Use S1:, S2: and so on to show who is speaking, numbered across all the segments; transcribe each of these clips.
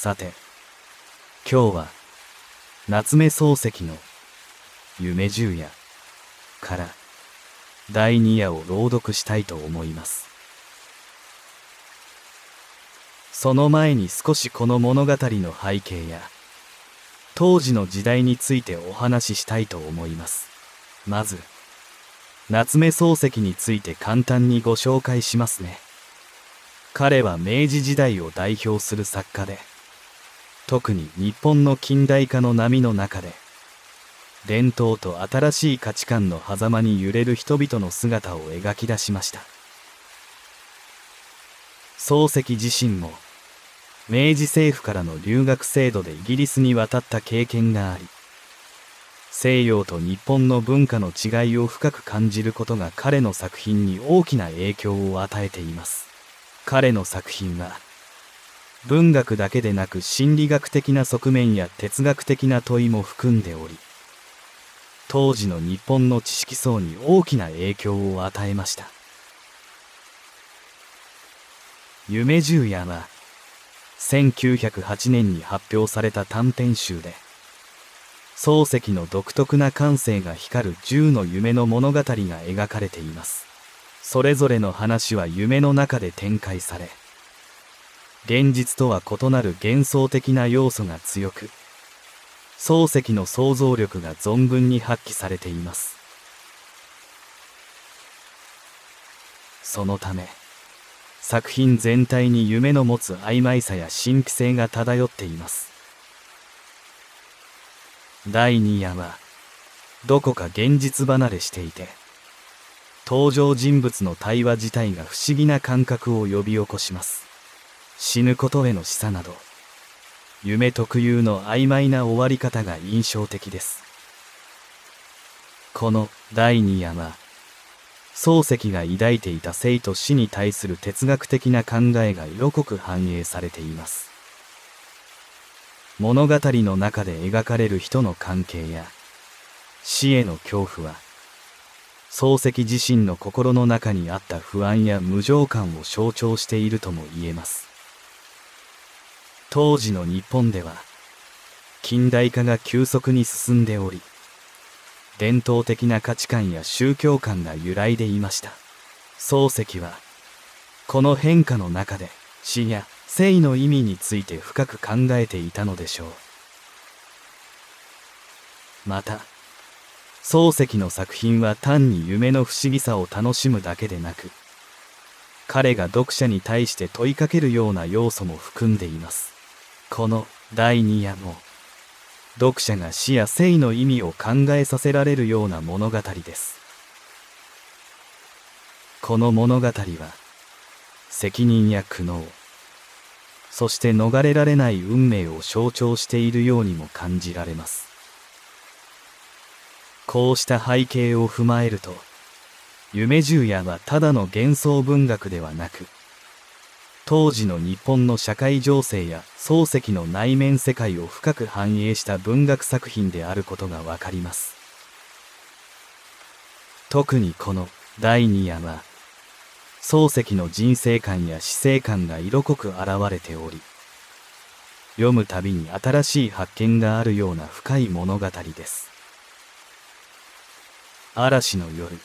S1: さて、今日は夏目漱石の夢十夜から第二夜を朗読したいと思います。その前に少しこの物語の背景や当時の時代についてお話ししたいと思います。まず夏目漱石について簡単にご紹介しますね。彼は明治時代を代表する作家で、特に日本の近代化の波の中で伝統と新しい価値観の狭間に揺れる人々の姿を描き出しました。漱石自身も明治政府からの留学制度でイギリスに渡った経験があり、西洋と日本の文化の違いを深く感じることが彼の作品に大きな影響を与えています。彼の作品は文学だけでなく心理学的な側面や哲学的な問いも含んでおり、当時の日本の知識層に大きな影響を与えました。夢十夜は1908年に発表された短編集で、漱石の独特な感性が光る10の夢の物語が描かれています。それぞれの話は夢の中で展開され、現実とは異なる幻想的な要素が強く、漱石の想像力が存分に発揮されています。そのため、作品全体に夢の持つ曖昧さや神秘性が漂っています。第二夜はどこか現実離れしていて、登場人物の対話自体が不思議な感覚を呼び起こします。死ぬことへの示唆など、夢特有の曖昧な終わり方が印象的です。この第二夜は、漱石が抱いていた生と死に対する哲学的な考えが色濃く反映されています。物語の中で描かれる人の関係や死への恐怖は、漱石自身の心の中にあった不安や無常感を象徴しているとも言えます。当時の日本では近代化が急速に進んでおり、伝統的な価値観や宗教観が揺らいでいました。漱石はこの変化の中で死や生の意味について深く考えていたのでしょう。また漱石の作品は単に夢の不思議さを楽しむだけでなく、彼が読者に対して問いかけるような要素も含んでいます。この第二夜も、読者が死や生の意味を考えさせられるような物語です。この物語は、責任や苦悩、そして逃れられない運命を象徴しているようにも感じられます。こうした背景を踏まえると、夢十夜はただの幻想文学ではなく、当時の日本の社会情勢や漱石の内面世界を深く反映した文学作品であることがわかります。特にこの第二夜は、漱石の人生観や死生観が色濃く現れており、読むたびに新しい発見があるような深い物語です。嵐の夜、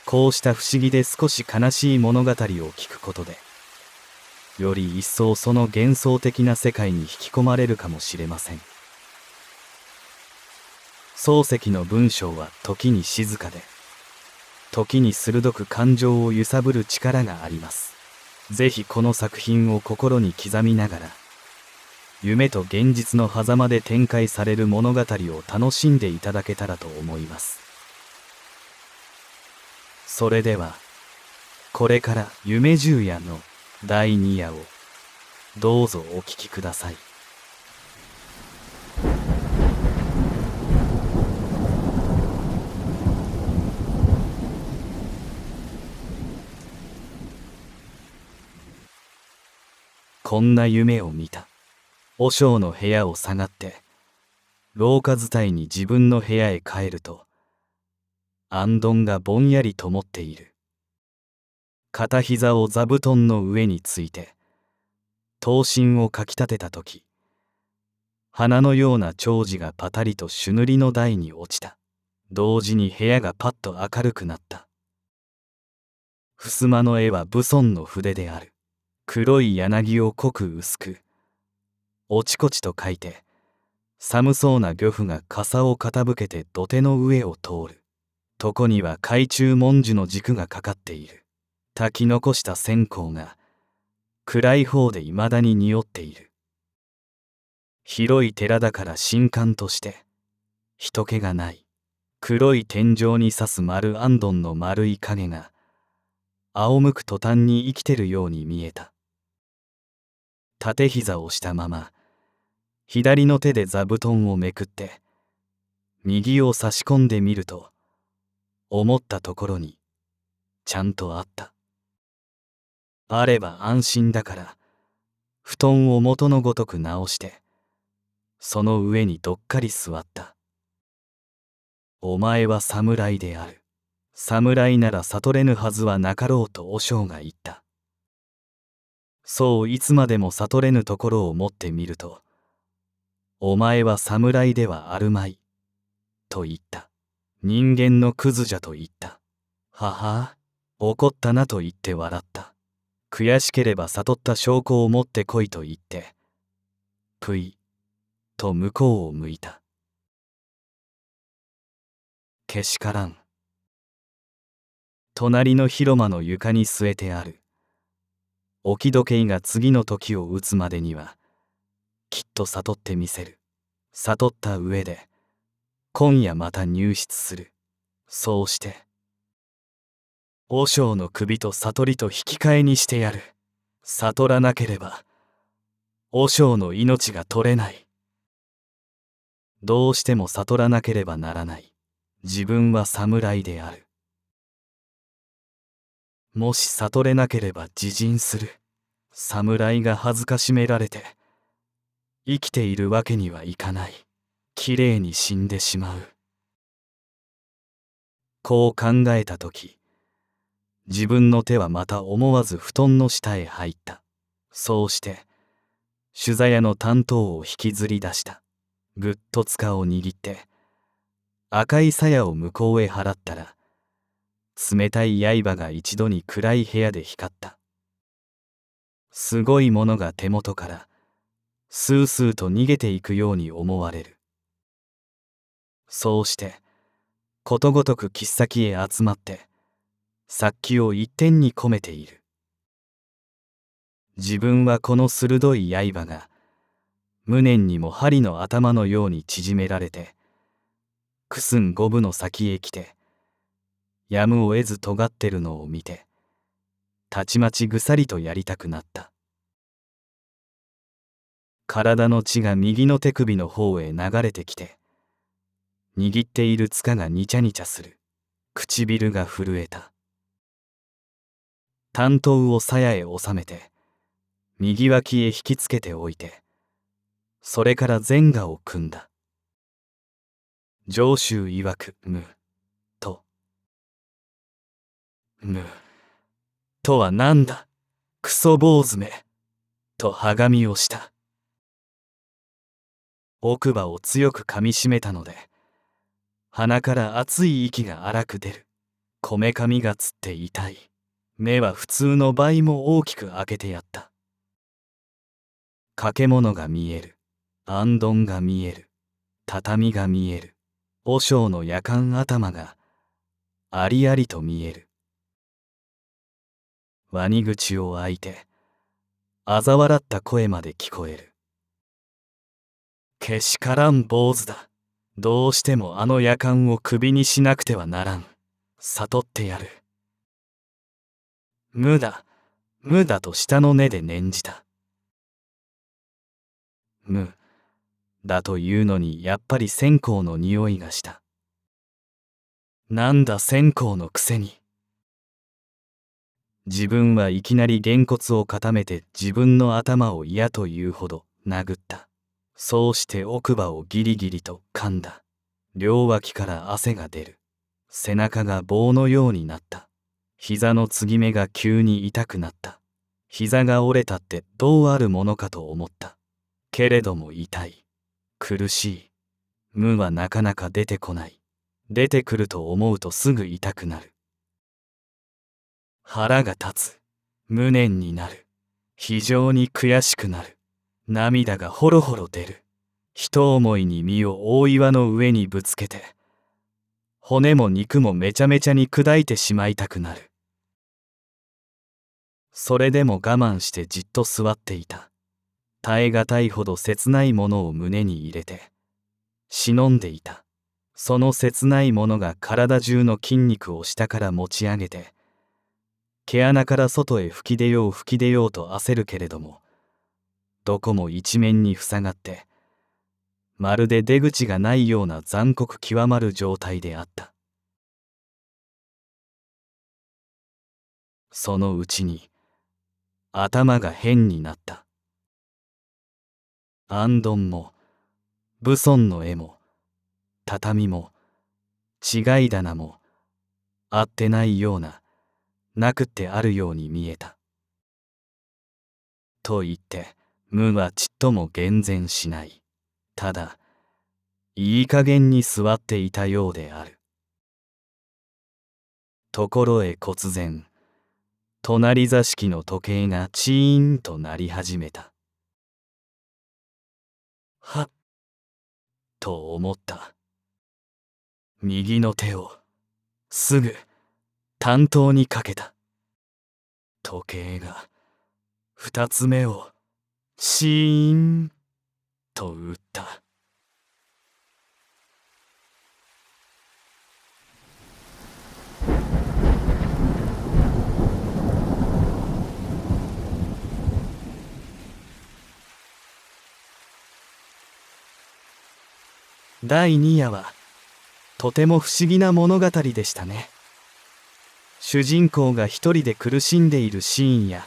S1: こうした不思議で少し悲しい物語を聞くことで、より一層その幻想的な世界に引き込まれるかもしれません。漱石の文章は時に静かで、時に鋭く感情を揺さぶる力があります。ぜひこの作品を心に刻みながら、夢と現実の狭間で展開される物語を楽しんでいただけたらと思います。それでは、これから夢十夜の第二夜をどうぞお聞きください。こんな夢を見た。和尚の部屋を下がって、廊下伝いに自分の部屋へ帰ると、行灯がぼんやり灯っている。片膝を座布団の上について、刀身をかきたてたとき、花のような長寿がパタリと朱塗りの台に落ちた。同時に部屋がパッと明るくなった。襖の絵は武尊の筆である。黒い柳を濃く薄く、おちこちと描いて、寒そうな漁夫が傘を傾けて土手の上を通る。床には懐中文殊の軸がかかっている。炊き残した線香が、暗い方でいまだに匂っている。広い寺だから神官として、人気がない。黒い天井に差す丸あんどんの丸い影が、仰向く途端に生きてるように見えた。縦膝をしたまま、左の手で座布団をめくって、右を差し込んでみると、思ったところに、ちゃんとあった。あれば安心だから、布団を元のごとく直して、その上にどっかり座った。お前は侍である。侍なら悟れぬはずはなかろうと和尚が言った。そういつまでも悟れぬところを持ってみると、お前は侍ではあるまい、と言った。人間のクズじゃと言った。はは、怒ったなと言って笑った。悔しければ悟った証拠を持ってこいと言って、ぷい、と向こうを向いた。けしからん。隣の広間の床に据えてある。置き時計が次の時を打つまでには、きっと悟ってみせる。悟った上で、今夜また入室する。そうして、和尚の首と悟りと引き換えにしてやる。悟らなければ、和尚の命が取れない。どうしても悟らなければならない。自分は侍である。もし悟れなければ自尽する。侍が恥ずかしめられて、生きているわけにはいかない。きれいに死んでしまう。こう考えたとき、自分の手はまた思わず布団の下へ入った。そうして、朱座屋の担当を引きずり出した。ぐっと柄を握って、赤い鞘を向こうへ払ったら、冷たい刃が一度に暗い部屋で光った。すごいものが手元から、スースーと逃げていくように思われる。そうして、ことごとく切っ先へ集まって、殺気を一点に込めている。自分はこの鋭い刃が、無念にも針の頭のように縮められて、くすん五分の先へ来て、やむを得ず尖ってるのを見て、たちまちぐさりとやりたくなった。体の血が右の手首の方へ流れてきて、握っている柄がにちゃにちゃする。唇が震えた。短刀を鞘へ収めて、右脇へ引きつけておいて、それから前牙を組んだ。上州曰く無と。無とはなんだ、クソ坊主め、とはがみをした。奥歯を強く噛みしめたので、鼻から熱い息が荒く出る。こめかみがつって痛い。目は普通の倍も大きく開けてやった。掛け物が見える。あんどんが見える。畳が見える。和尚の夜間頭がありありと見える。ワニ口を開いて、嘲笑った声まで聞こえる。けしからん坊主だ。どうしてもあの夜間を首にしなくてはならん。悟ってやる。無だ、無だと下の根で念じた。無だというのにやっぱり線香の匂いがした。なんだ線香のくせに。自分はいきなりげんこつを固めて自分の頭を嫌というほど殴った。そうして奥歯をギリギリと噛んだ。両脇から汗が出る。背中が棒のようになった。膝の継ぎ目が急に痛くなった。膝が折れたってどうあるものかと思った。けれども痛い。苦しい。無はなかなか出てこない。出てくると思うとすぐ痛くなる。腹が立つ。無念になる。非常に悔しくなる。涙がほろほろ出る。一思いに身を大岩の上にぶつけて、骨も肉もめちゃめちゃに砕いてしまいたくなる。それでも我慢してじっと座っていた。耐え難いほど切ないものを胸に入れて、忍んでいた。その切ないものが体中の筋肉を下から持ち上げて、毛穴から外へ吹き出ようと焦るけれども、どこも一面に塞がって、まるで出口がないような残酷極まる状態であった。そのうちに、頭が変になった。行灯も、武尊の絵も、畳も、違い棚も、あってないような、なくってあるように見えた。と言って、無はちっとも厳然しない。ただ、いい加減に座っていたようである。ところへ忽然、隣座敷の時計がチーンと鳴り始めた。はっ、と思った。右の手を、すぐ、担当にかけた。時計が、二つ目を、チーン、と打った。第2夜はとても不思議な物語でしたね。主人公が一人で苦しんでいるシーンや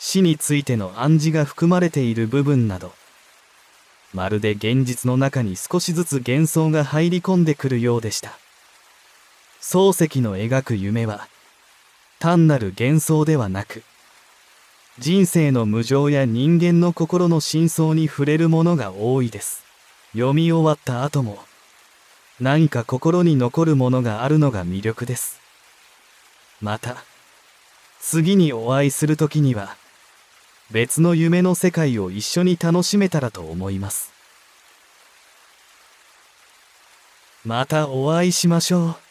S1: 死についての暗示が含まれている部分など、まるで現実の中に少しずつ幻想が入り込んでくるようでした。漱石の描く夢は単なる幻想ではなく、人生の無常や人間の心の深層に触れるものが多いです。読み終わった後も何か心に残るものがあるのが魅力です。また次にお会いする時には別の夢の世界を一緒に楽しめたらと思います。またお会いしましょう。